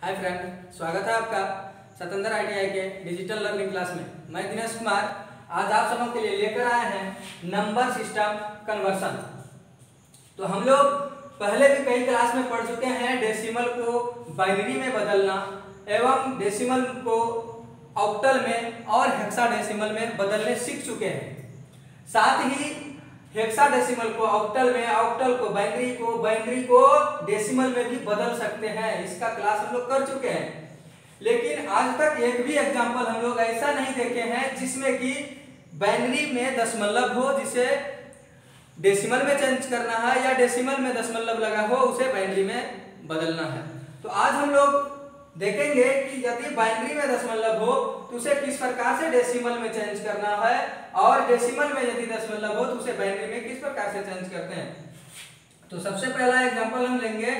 Hi friend, स्वागत है आपका सतेंद्र ITI के डिजिटल लर्निंग क्लास में। मैं दिनेश कुमार आज आप सबों के लिए लेकर आए हैं नंबर सिस्टम कन्वर्सन। तो हम लोग पहले भी कई क्लास में पढ़ चुके हैं डेसिमल को बाइनरी में बदलना एवं डेसिमल को ऑक्टल में और हेक्साडेसिमल में बदलने सीख चुके हैं। साथ ही हेक्साडेसिमल को ऑक्टल में, ऑक्टल को बाइनरी को डेसिमल में भी बदल सकते हैं। इसका क्लास हम लोग कर चुके हैं, लेकिन आज तक एक भी एग्जांपल हम लोग ऐसा नहीं देखे हैं जिसमें कि बाइनरी में दशमलव हो, जिसे डेसिमल में चेंज करना है या डेसिमल में दशमलव लगा हो उसे बाइनरी में बदलना है। तो आज हम लोग देखेंगे कि यदि बाइनरी में दशमलव हो तो उसे किस प्रकार से डेसिमल में चेंज करना है, और डेसिमल में यदि दशमलव हो तो उसे बाइनरी में किस प्रकार से चेंज करते हैं। तो सबसे पहला एग्जांपल हम लेंगे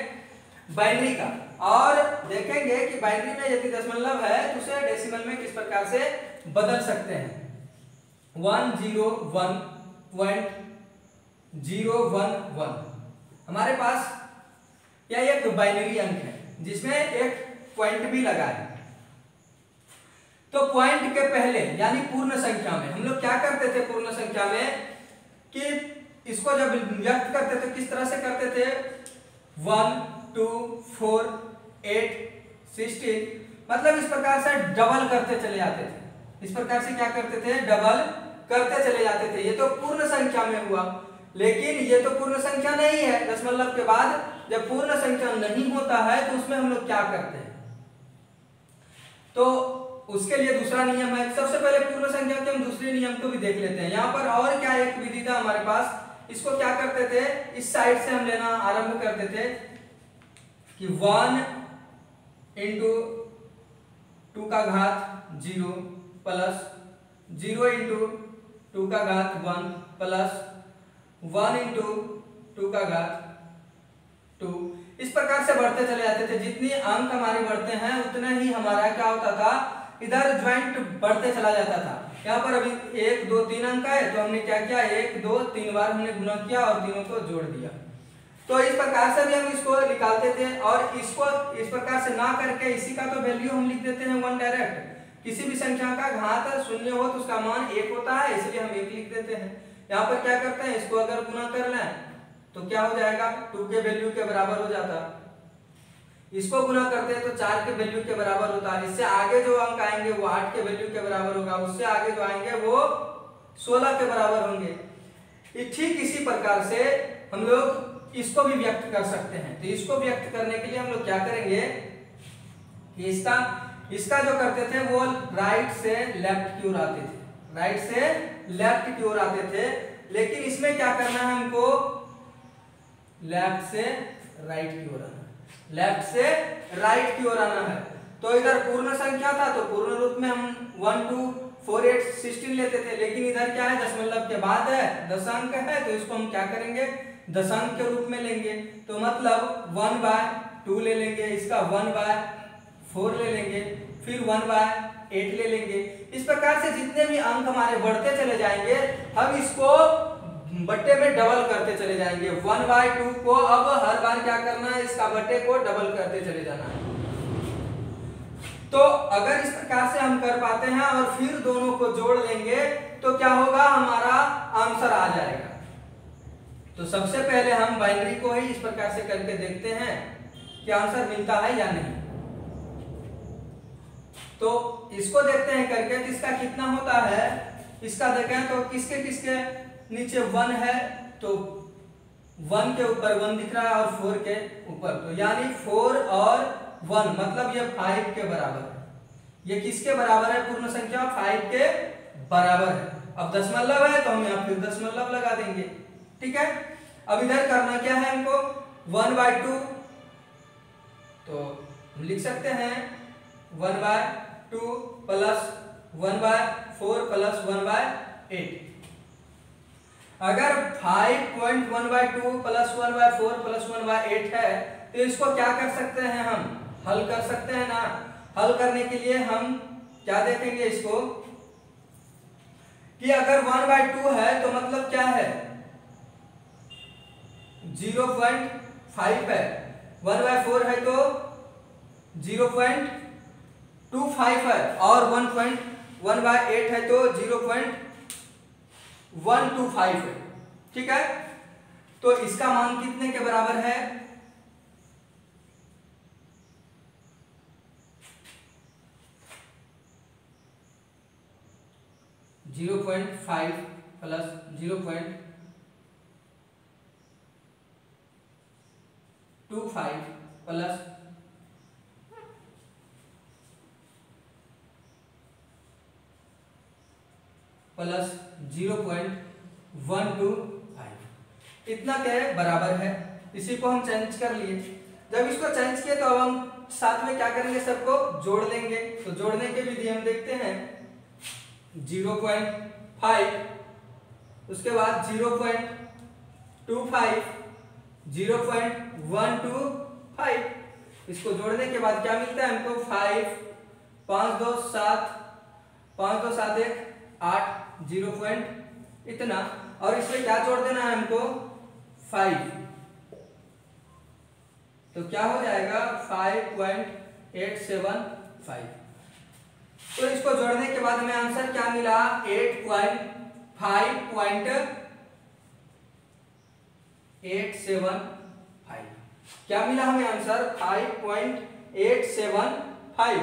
बाइनरी का और देखेंगे कि बाइनरी में यदि दशमलव है तो उसे डेसिमल में किस प्रकार से बदल सकते हैं। 101.011 हमारे पास यह एक बाइनरी अंक है जिसमें एक पॉइंट भी लगा है। तो पॉइंट के पहले यानी पूर्ण संख्या में हम लोग क्या करते थे, पूर्ण संख्या में कि इसको जब व्यक्त करते थे किस तरह से करते थे, 1 2 4 8 16 मतलब इस प्रकार से डबल करते चले जाते थे। इस प्रकार से क्या करते थे, डबल करते चले जाते थे। ये तो पूर्ण संख्या में हुआ, लेकिन ये तो पूर्ण संख्या नहीं है। दशमलव के बाद जब पूर्ण संख्या नहीं होता है तो उसमें हम लोग क्या करते हैं, तो उसके लिए दूसरा नियम है। सबसे पहले पूर्ण संख्या के हम दूसरे नियम को भी देख लेते हैं। यहाँ पर और क्या एक विधि था हमारे पास, इसको क्या करते थे, इस साइड से हम लेना आरंभ करते थे कि 1 इंटू 2 का घात 0 प्लस 0 इंटू 2 का घात 1 प्लस 1 इंटू 2 का घात 2। इस प्रकार से बढ़ते चले जाते थे। जितनी अंक हमारे बढ़ते हैं उतना ही हमारा क्या होता था, इधर ज्वाइंट बढ़ते चला जाता था। यहाँ पर अभी 1 2 3 अंक है तो हमने क्या किया, 1 2 3 बार हमने गुणा किया और तीनों को जोड़ दिया। तो इस प्रकार से भी हम इसको निकालते थे, और इसको इस प्रकार से ना करके इसी का तो वैल्यू हम लिख देते हैं 1 डायरेक्ट। किसी भी संख्या का घात 0 हो तो उसका मान 1 होता है, इसलिए हम 1 लिख देते हैं। यहाँ पर क्या करते हैं, इसको अगर गुणा कर लें तो क्या हो जाएगा, 2 के वैल्यू के बराबर हो जाता। इसको गुना करते हैं तो 4 के वैल्यू के बराबर होता है। इससे आगे जो अंक आएंगे वो 8 के वैल्यू के बराबर होगा, उससे आगे जो आएंगे वो 16 के बराबर होंगे। ठीक इसी प्रकार से हम लोग इसको भी व्यक्त कर सकते हैं। तो इसको व्यक्त करने के लिए हम लोग क्या करेंगे कि इसका जो करते थे वो राइट से लेफ्ट की ओर आते थे, राइट से लेफ्ट की ओर आते थे। लेकिन इसमें क्या करना है, हमको लेफ्ट से राइट की ओर आना, लेफ्ट से राइट की ओर आना है। तो इधर पूर्ण संख्या था तो पूर्ण रूप में हम 1 2 4 8 16 लेते थे, लेकिन इधर क्या है, दशमलव के बाद है, दशांक है, तो इसको हम क्या करेंगे, दशांक के रूप में लेंगे। तो मतलब 1/2 ले लेंगे, इसका 1/4 ले लेंगे, फिर 1/8 ले लेंगे। इस प्रकार से जितने भी अंक हमारे बढ़ते चले जाएंगे हम इसको बट्टे में डबल करते चले जाएंगे। 1/2 को अब हर बार क्या करना है, इसका बट्टे को डबल करते चले जाना है। तो अगर इस प्रकार से हम कर पाते हैं और फिर दोनों को जोड़ लेंगे तो क्या होगा, हमारा आंसर आ जाएगा। तो सबसे पहले हम बाइनरी को ही इस प्रकार से करके देखते हैं कि आंसर मिलता है या नहीं। तो इसको देखते हैं करके, इसका कितना होता है, इसका देखें तो किसके किसके नीचे 1 है, तो 1 के ऊपर 1 दिख रहा है और 4 के ऊपर, तो यानी 4 और 1 मतलब ये 5 के बराबर है। ये किसके बराबर है, पूर्ण संख्या 5 के बराबर है। अब दशमलव है तो हम यहाँ फिर दशमलव लगा देंगे, ठीक है। अब इधर करना क्या है हमको, 1/2 तो हम लिख सकते हैं 1/2 प्लस 1/4 प्लस 1/8। अगर 5.1/2 प्लस 1/4 प्लस 1/8 है तो इसको क्या कर सकते हैं, हम हल कर सकते हैं ना। हल करने के लिए हम क्या देखेंगे इसको कि अगर 1/2 है तो मतलब क्या है, 0.5 है, 1/4 है तो 0.25 है और 1.1/8 है तो 0.125 है। ठीक है, तो इसका मान कितने के बराबर है? 0.5 प्लस 0.25 प्लस 0.125 इतना क्या है? बराबर है। इसी को हम चेंज कर लिए। जब इसको चेंज किए तो अब हम साथ में क्या करेंगे? सबको जोड़ लेंगे। तो जोड़ने के विधि हम देखते हैं। 0.5 उसके बाद 0.25 0.125 इसको जोड़ने के बाद क्या मिलता है हमको? 5 5 2 7 5 2 7 1 8 0 इतना, और इसमें क्या जोड़ देना है हमको? 5। तो क्या हो जाएगा? 5.875। तो इसको जोड़ने के बाद हमें आंसर क्या मिला? 8.585 क्या मिला हमें आंसर? 5.875।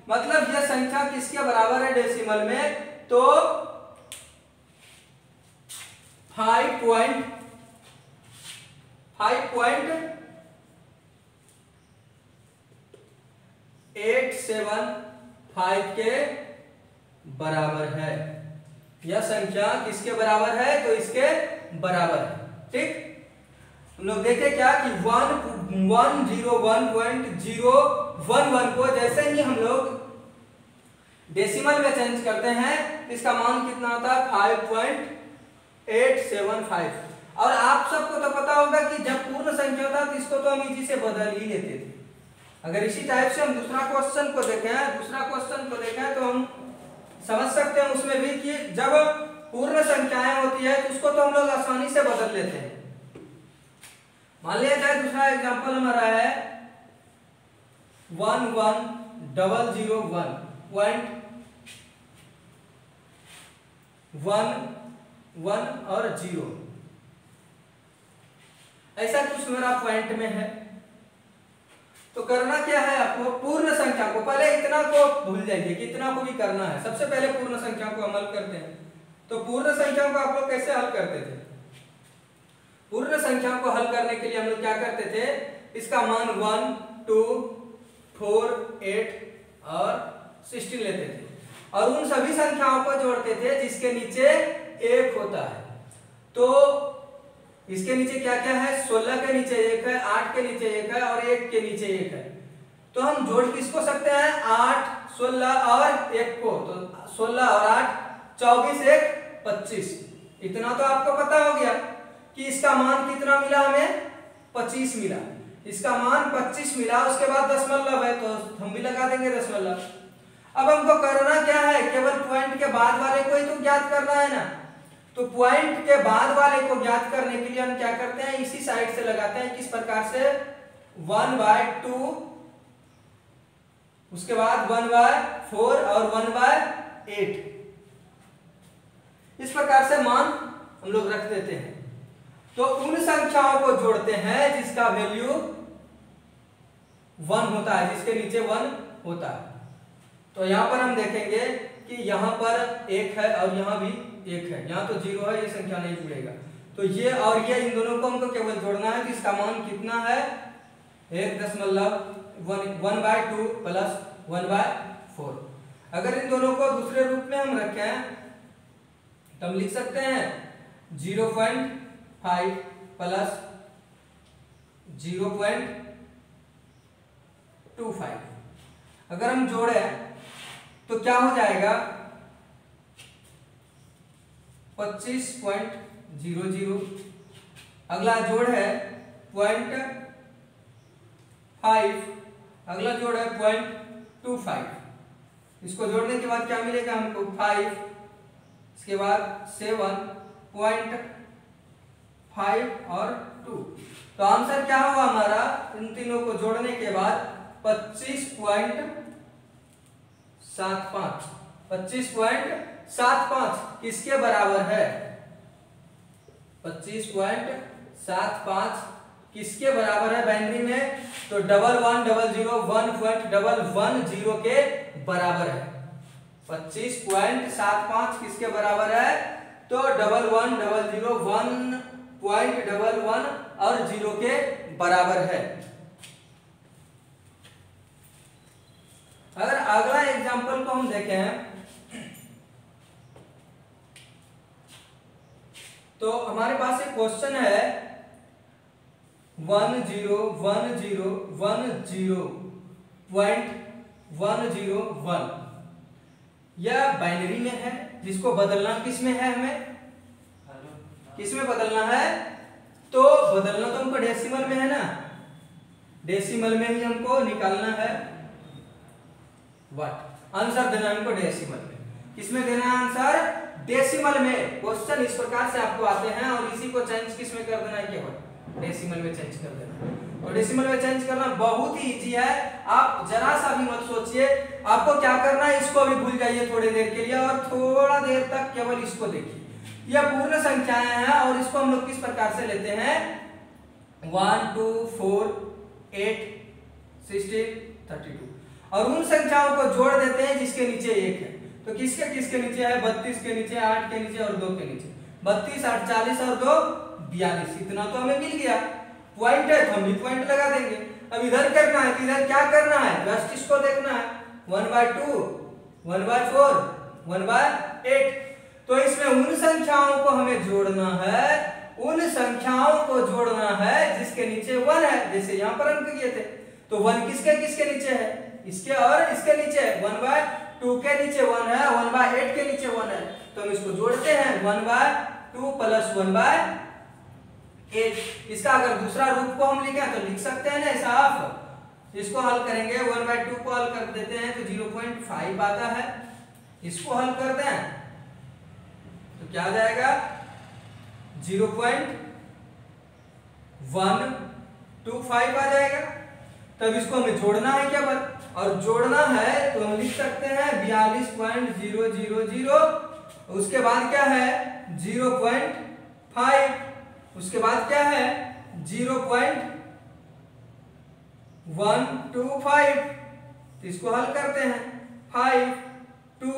मतलब यह संख्या किसके बराबर है डेसिमल में? तो 5.875 के बराबर है। यह संख्या किसके बराबर है? तो इसके बराबर है। ठीक, हम लोग देखे क्या कि 101.011 को जैसे ही हम लोग डेसिमल में चेंज करते हैं इसका मान कितना होता है? 5.875। और आप सबको तो पता होगा कि जब पूर्ण संख्या होता है तो इसको तो हम इजी से बदल ही लेते थे। अगर इसी टाइप से हम दूसरा क्वेश्चन को देखें तो हम समझ सकते हैं उसमें भी कि जब पूर्ण संख्याएं होती है तो उसको तो हम लोग आसानी से बदल लेते हैं। मान लिया जाए दूसरा एग्जांपल हमारा है 11,001.1 और 0 ऐसा कुछ मेरा पॉइंट में है। तो करना क्या है आपको? पूर्ण संख्या को पहले इतना को भूल जाइए कि इतना को भी करना है। सबसे पहले पूर्ण संख्या को अमल करते हैं। तो पूर्ण संख्या को आप लोग कैसे हल करते थे? पूर्ण संख्या को हल करने के लिए हम लोग क्या करते थे? इसका मान 1 2 4 8 और 16 लेते थे और उन सभी संख्याओं को जोड़ते थे जिसके नीचे 1 होता है। तो इसके नीचे क्या क्या है? 16 के नीचे 1 है, 8 के नीचे 1 है और 1 के नीचे 1 है। तो हम जोड़ किसको सकते हैं? 8 16 और 1 को। तो 16 और 8 24 1 25। इतना तो आपको पता हो गया कि इसका मान कितना मिला हमें? 25 मिला। इसका मान 25 मिला। उसके बाद दशमलव है तो हम भी लगा देंगे दशमलव। अब हमको करना क्या है? केवल पॉइंट के बाद वाले को ही तो ज्ञात करना है ना। तो पॉइंट के बाद वाले को ज्ञात करने के लिए हम क्या करते हैं? इसी साइड से लगाते हैं। किस प्रकार से? 1/2 उसके बाद 1/4 और 1/8 इस प्रकार से मान हम लोग रख देते हैं। तो उन संख्याओं को जोड़ते हैं जिसका वैल्यू 1 होता है, जिसके नीचे 1 होता है। तो यहां पर हम देखेंगे कि यहां पर 1 है और यहां भी 1 है। यहां तो 0 है, ये संख्या नहीं जुड़ेगा। तो ये और ये इन दोनों को हमको केवल जोड़ना है। तो इसका मान कितना है? 1.2 प्लस 1/4। अगर इन दोनों को दूसरे रूप में हम रखें तो हम लिख सकते हैं 0.5 प्लस 0.25। अगर हम जोड़े तो क्या हो जाएगा? 25.00। अगला जोड़ है 0.5। अगला जोड़ है 0.25। इसको जोड़ने के बाद क्या मिलेगा हमको? 5। इसके बाद 7.5 और 2। तो आंसर क्या हुआ हमारा? इन तीनों को जोड़ने के बाद 25.75 25.75 किसके बराबर है? 25.75 किसके बराबर है बाइनरी में? तो 1100 के बराबर है। 25.75 किसके बराबर है? तो 1100 और 0 के बराबर है। अगर अगला एग्जांपल को हम देखें तो हमारे पास एक क्वेश्चन है 1010.101 यह बाइनरी में है, जिसको बदलना किस में है? हमें किस में बदलना है? तो बदलना तो हमको डेसिमल में है ना, डेसिमल में ही हमको निकालना है। व्हाट आंसर देना हमको डेसिमल में। किसमें देना है आंसर? डेसिमल में। क्वेश्चन इस प्रकार से आपको आते हैं और इसी को चेंज किस में कर देना है? केवल डेसिमल में चेंज कर देना। तो डेसिमल में चेंज करना बहुत ही इजी है, आप जरा सा भी मत सोचिए। आपको क्या करना है, इसको भी भूल जाइए थोड़ी देर के लिए और थोड़ा देर तक केवल इसको देखिए। यह पूर्ण संख्याएं हैं और इसको हम लोग किस प्रकार से लेते हैं? 1 2 4 8 16 32 और उन संख्याओं को जोड़ देते हैं जिसके नीचे 1 है। तो किसके किसके नीचे है? 32 के नीचे, 8 के नीचे और 2 के नीचे। 32 8 40 और 2 42। इतना तो हमें मिल गया। पॉइंट है तो हम भी पॉइंट लगा देंगे। अब इधर करना है, इधर क्या करना है? जस्ट इसको देखना है। 1/2 1/4 1/8। तो इसमें उन संख्याओं को हमें जोड़ना है, उन संख्याओं को जोड़ना है जिसके नीचे 1 है। जैसे यहाँ पर अंक किए थे तो 1 किसके किसके नीचे है? इसके और इसके नीचे। 1/2 के नीचे 1 है, 1/8 के नीचे 1 है। तो हम इसको जोड़ते हैं। 1/2 प्लस 1/8। इसका अगर दूसरा रूप को हम लिखें तो लिख सकते हैं ना साफ। इसको हल करेंगे, 1/2 को हल कर देते हैं तो 0.5 आता है। इसको हल करते हैं तो क्या आ जाएगा? 0.125 आ जाएगा। तब इसको हमें जोड़ना है क्या बल? और जोड़ना है तो हम लिख सकते हैं 42.000। उसके बाद क्या है? 0.5। उसके बाद क्या है? 0.125। इसको हल करते हैं। 5 2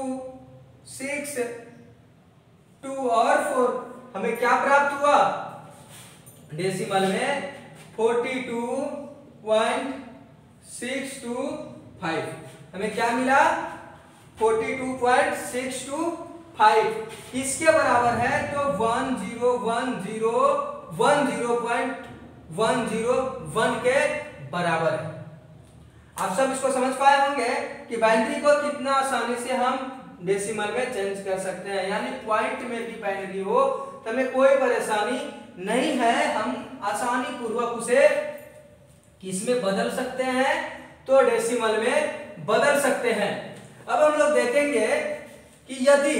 6 2 और 4 हमें क्या प्राप्त हुआ? डेसिमल में 42.625 हमें क्या मिला? 42.625 किसके बराबर है? तो 1010.101 के बराबर है। आप सब इसको समझ पाए होंगे कि बाइनरी को कितना आसानी से हम डेसिमल में चेंज कर सकते हैं, यानी पॉइंट में भी बाइनरी हो तो हमें कोई परेशानी नहीं है। हम आसानी पूर्वक उसे किसमें बदल सकते हैं? तो डेसिमल में बदल सकते हैं। अब हम लोग देखेंगे कि यदि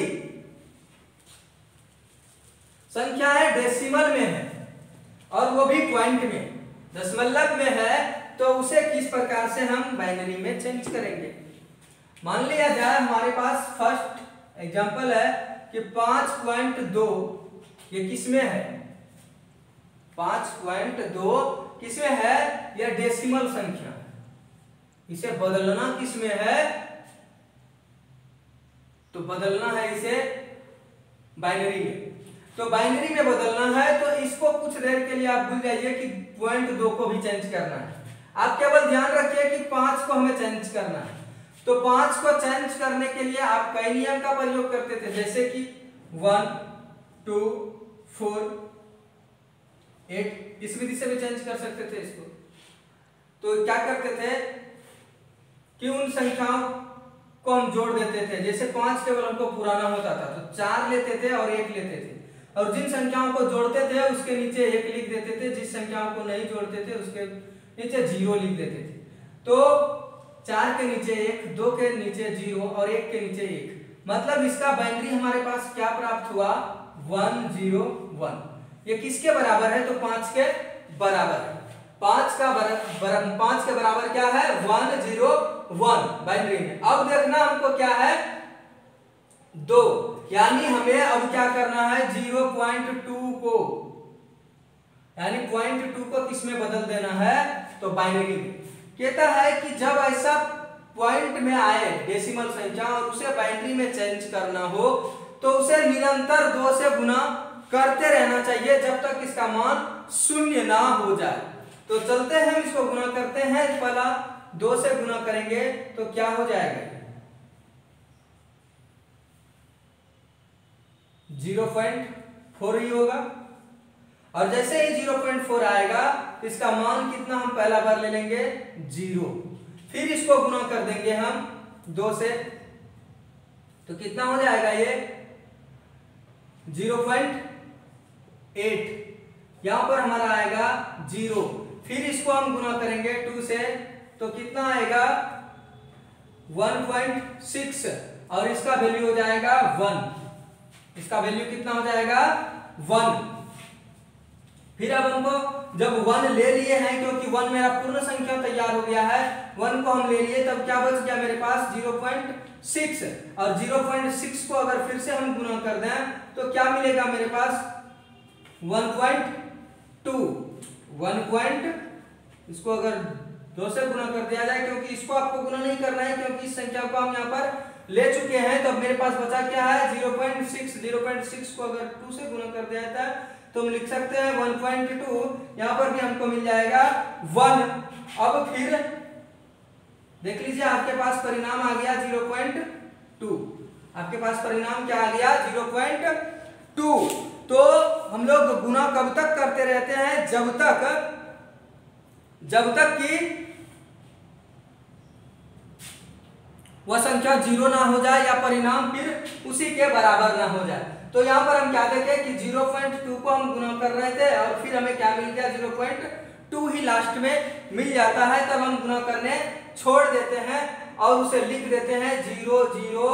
संख्याएं डेसिमल में है और वो भी पॉइंट में, दशमलव में है, तो उसे किस प्रकार से हम बाइनरी में चेंज करेंगे। मान लिया जाए हमारे पास फर्स्ट एग्जांपल है कि 5.2 ये किसमें है? 5.2 किसमें है? यह डेसिमल संख्या है। इसे बदलना किसमें है? तो बदलना है इसे बाइनरी में। तो बाइनरी में बदलना है तो इसको कुछ देर के लिए आप भूल जाइए कि 0.2 को भी चेंज करना है। आप केवल ध्यान रखिए कि 5 को हमें चेंज करना है। तो 5 को चेंज करने के लिए आप कई नियम का प्रयोग करते थे, जैसे कि 1 2 4 8 इस विधि से भी चेंज कर सकते थे इसको। तो क्या करते थे कि उन संख्याओं को हम जोड़ देते थे। जैसे 5 केवल हमको पुराना होता था तो 4 लेते थे और 1 लेते थे, और जिन संख्याओं को जोड़ते थे उसके नीचे 1 लिख देते थे, जिस संख्याओं को नहीं जोड़ते थे उसके नीचे 0 लिख देते थे। तो 4 के नीचे 1, 2 के नीचे 0 और 1 के नीचे 1, मतलब इसका बाइनरी हमारे पास क्या प्राप्त हुआ? 101। ये किसके बराबर है? तो 5 के बराबर है। 5 के बराबर क्या है 101 बाइनरी में। अब देखना हमको क्या है 2, यानी हमें अब क्या करना है 0.2 को, यानी 0.2 को किस में बदल देना है तो बाइनरी में। कहता है कि जब ऐसा पॉइंट में आए डेसिमल संख्या और उसे बाइनरी में चेंज करना हो तो उसे निरंतर 2 से गुना करते रहना चाहिए जब तक इसका मान 0 ना हो जाए। तो चलते हैं इसको गुना करते हैं, पहला 2 से गुना करेंगे तो क्या हो जाएगा 0.4 ही होगा, और जैसे ही 0.4 आएगा इसका मान कितना हम पहला बार ले लेंगे 0, फिर इसको गुना कर देंगे हम 2 से, तो कितना हो जाएगा ये 0.8, यहां पर हमारा आएगा 0, फिर इसको हम गुना करेंगे 2 से तो कितना आएगा 1.6, और इसका वैल्यू हो जाएगा 1, इसका वैल्यू कितना हो जाएगा 1। फिर अब हमको जब 1 ले लिए हैं, क्योंकि 1 मेरा पूर्ण संख्या तैयार हो गया है, 1 को हम ले लिए, तब क्या बच गया मेरे पास 0.6, और 0.6 को अगर फिर से हम गुना कर दें तो क्या मिलेगा मेरे पास 1.2, इसको अगर 2 से गुना कर दिया जाए, क्योंकि इसको आपको गुना नहीं करना है क्योंकि इस संख्या को हम यहाँ पर ले चुके हैं, तो मेरे पास बचा क्या है 0.6 को अगर 2 से गुना कर दिया जाता है तो हम लिख सकते हैं 1.2, यहाँ पर भी हमको मिल जाएगा 1। अब फिर देख लीजिए आपके पास परिणाम आ गया 0.2, आपके पास परिणाम क्या आ गया 0.2। तो हम लोग गुना कब तक करते रहते हैं जब तक कि वह संख्या 0 ना हो जाए या परिणाम फिर उसी के बराबर ना हो जाए। तो यहाँ पर हम क्या देखें कि 0.2 को हम गुना कर रहे थे और फिर हमें क्या मिल गया 0.2 ही लास्ट में मिल जाता है, तब हम गुना करने छोड़ देते हैं और उसे लिख देते हैं 0 0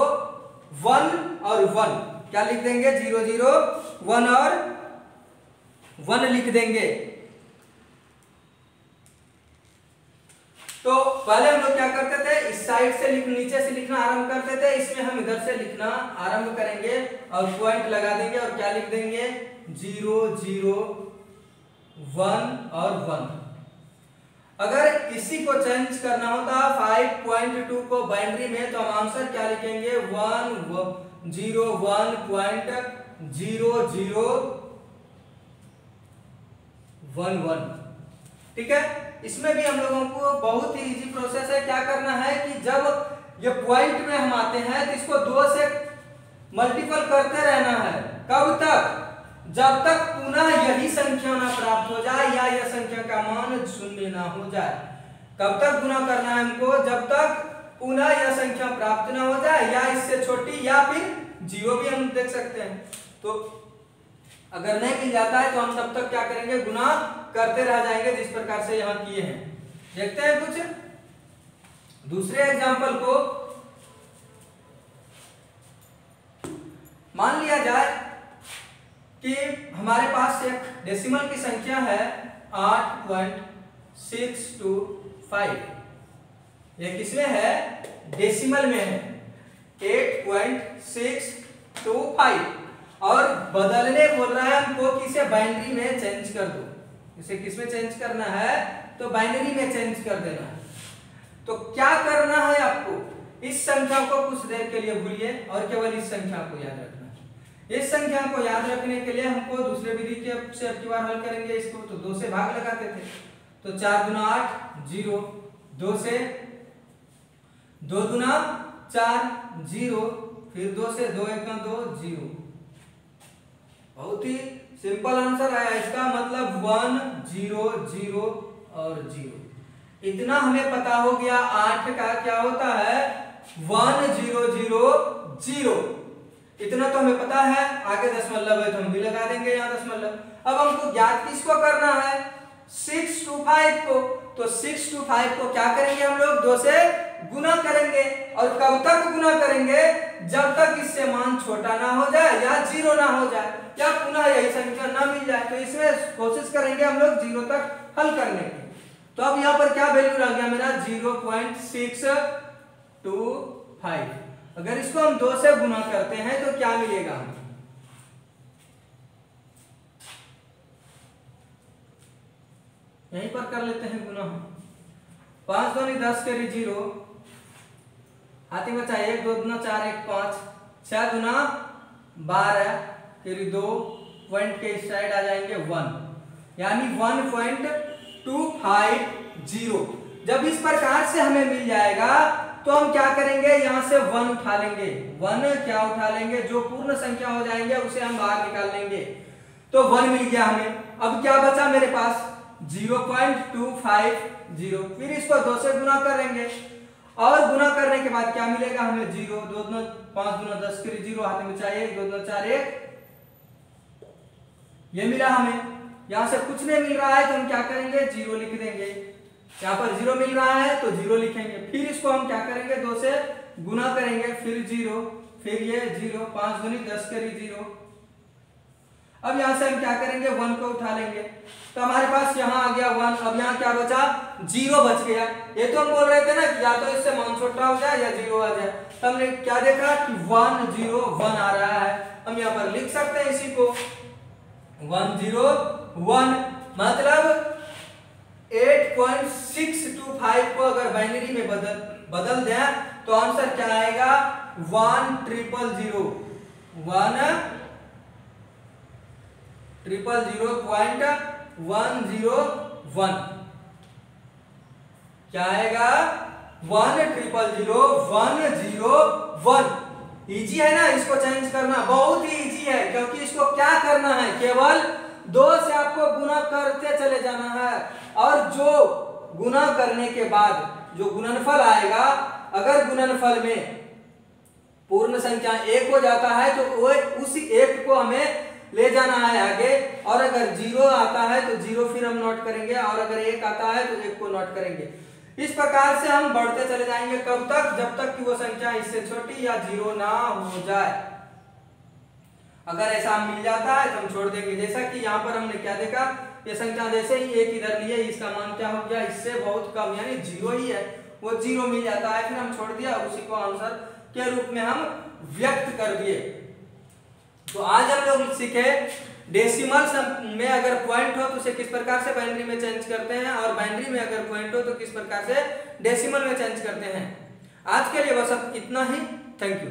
1 और 1। क्या लिख देंगे 0 0 1 और 1 लिख देंगे। तो पहले हम लोग क्या करते थे इस साइड से नीचे से लिखना आरंभ करते थे, इसमें हम इधर से लिखना आरंभ करेंगे और पॉइंट लगा देंगे और क्या लिख देंगे 0 0 1 और 1। अगर इसी को चेंज करना होता 5.2 को बाइनरी में तो हम आंसर क्या लिखेंगे 1 0 1.0 0 1 1। ठीक है, इसमें भी हम लोगों को बहुत ही इजी प्रोसेस है। क्या करना है कि जब ये पॉइंट में हम आते हैं तो इसको 2 से मल्टीपल करते रहना है। कब तक? जब तक पुनः यही संख्या ना प्राप्त हो जाए या यह संख्या का मान 0 ना हो जाए। कब तक गुना करना है हमको? जब तक पुनः यह संख्या प्राप्त ना हो जाए या इससे छोटी या फिर 0 भी हम देख सकते हैं। तो अगर नहीं मिल जाता है तो हम तब तक क्या करेंगे गुना करते रह जाएंगे जिस प्रकार से यहां किए हैं। देखते हैं कुछ दूसरे एग्जांपल को। मान लिया जाए कि हमारे पास एक डेसिमल की संख्या है 8.625। यह किसमें है? डेसिमल में है 8.625 और बदलने बोल रहा है हमको कि इसे बाइनरी में चेंज कर दो। इसे किसमें चेंज करना है? तो बाइनरी में चेंज कर देना है। तो क्या करना है आपको? इस संख्या को कुछ देर के लिए भूलिए और केवल इस संख्या को याद रखना है। इस संख्या को याद रखने के लिए हमको दूसरे विधि से अब की बार हल करेंगे इसको। तो 2 से भाग लगाते थे तो 4 दूना 8 0, 2 से 2 दूना 4 0, फिर 2 से 2 1 2 0। बहुत ही सिंपल आंसर आया। इसका मतलब 1 0 0 और 0। इतना हमें पता हो गया 8 का क्या होता है 1 0 0 0। इतना तो हमें पता है। आगे दशमलव है तो हम भी लगा देंगे यहाँ दशमलव। अब हमको ज्ञात किसको करना है? 6 to 5 को। तो 6 to 5 को क्या करेंगे हम लोग? 2 से गुना करेंगे। और कब तक गुना करेंगे? जब तक इससे मान छोटा ना हो जाए या 0 ना हो जाए या पुनः यही संख्या ना मिल जाए। तो इसमें कोशिश करेंगे हम लोग 0 तक हल करने की। तो अब यहाँ पर क्या वैल्यू रह गया मेरा 0.625। अगर इसको हम 2 से गुना करते हैं तो क्या मिलेगा हमें? यहीं पर कर लेते हैं गुना हम। 5 दूनी 10 करी 0, हाथी बचा 1, 2 दूना 4, 1 5, 6 दूना 12 करी 2, पॉइंट के इस साइड आ जाएंगे 1, यानी 1.250। जब इस प्रकार से हमें मिल जाएगा तो हम क्या करेंगे, यहां से 1 उठा लेंगे। 1 क्या उठा लेंगे, जो पूर्ण संख्या हो जाएंगे उसे हम बाहर निकाल लेंगे। तो 1 मिल गया हमें। अब क्या बचा मेरे पास? 0.250। फिर इसको 2 से गुना करेंगे और गुना करने के बाद क्या मिलेगा हमें? 0, 2 दूना 5 दूना 10 करी 0, हाथ में चाहिए 1, 2 दूना 4, 1, ये मिला हमें। यहां से कुछ नहीं मिल रहा है तो हम क्या करेंगे? 0 लिख देंगे। यहाँ पर 0 मिल रहा है तो 0 लिखेंगे। फिर इसको हम क्या करेंगे? 2 से गुना करेंगे, फिर 0, फिर ये 0, 5 दूनी 10 करी 0। अब यहां से हम क्या करेंगे? 1 को उठा लेंगे तो हमारे पास यहाँ आ गया 1। अब यहाँ क्या बचा? 0 बच गया। ये तो हम बोल रहे थे ना कि या तो इससे मान छोटा हो जाए या 0 आ जाए। तो हमने क्या देखा कि 1 0 1 आ रहा है। हम यहाँ पर लिख सकते हैं इसी को 101, मतलब 8.625 को अगर बाइनरी में बदल दें तो आंसर क्या आएगा? 1,000,101। क्या आएगा? 1,000,101। इजी है ना इसको चेंज करना? बहुत ही इजी है, क्योंकि इसको क्या करना है, केवल 2 से आपको गुना करते चले जाना है। और जो गुना करने के बाद जो गुणनफल आएगा, अगर गुणनफल में पूर्ण संख्या 1 हो जाता है तो वो उसी 1 को हमें ले जाना है आगे। और अगर 0 आता है तो 0 फिर हम नोट करेंगे, और अगर 1 आता है तो 1 को नोट करेंगे। इस प्रकार से हम बढ़ते चले जाएंगे। कब तक? जब तक कि वो संख्या इससे छोटी या 0 ना हो जाए। अगर ऐसा मिल जाता है तो हम छोड़ देंगे। जैसा कि यहाँ पर हमने क्या देखा, ये संख्या जैसे ही 1 इधर लिए, इसका मान क्या हो गया? इससे बहुत कम, यानी 0 ही है, वो 0 मिल जाता है। फिर हम छोड़ दिया, उसी को आंसर के रूप में हम व्यक्त कर दिए। तो आज हम लोग सीखे डेसिमल में अगर पॉइंट हो तो उसे किस प्रकार से बाइनरी में चेंज करते हैं, और बाइनरी में अगर पॉइंट हो तो किस प्रकार से डेसिमल में चेंज करते हैं। आज के लिए बस अब इतना ही। Thank you.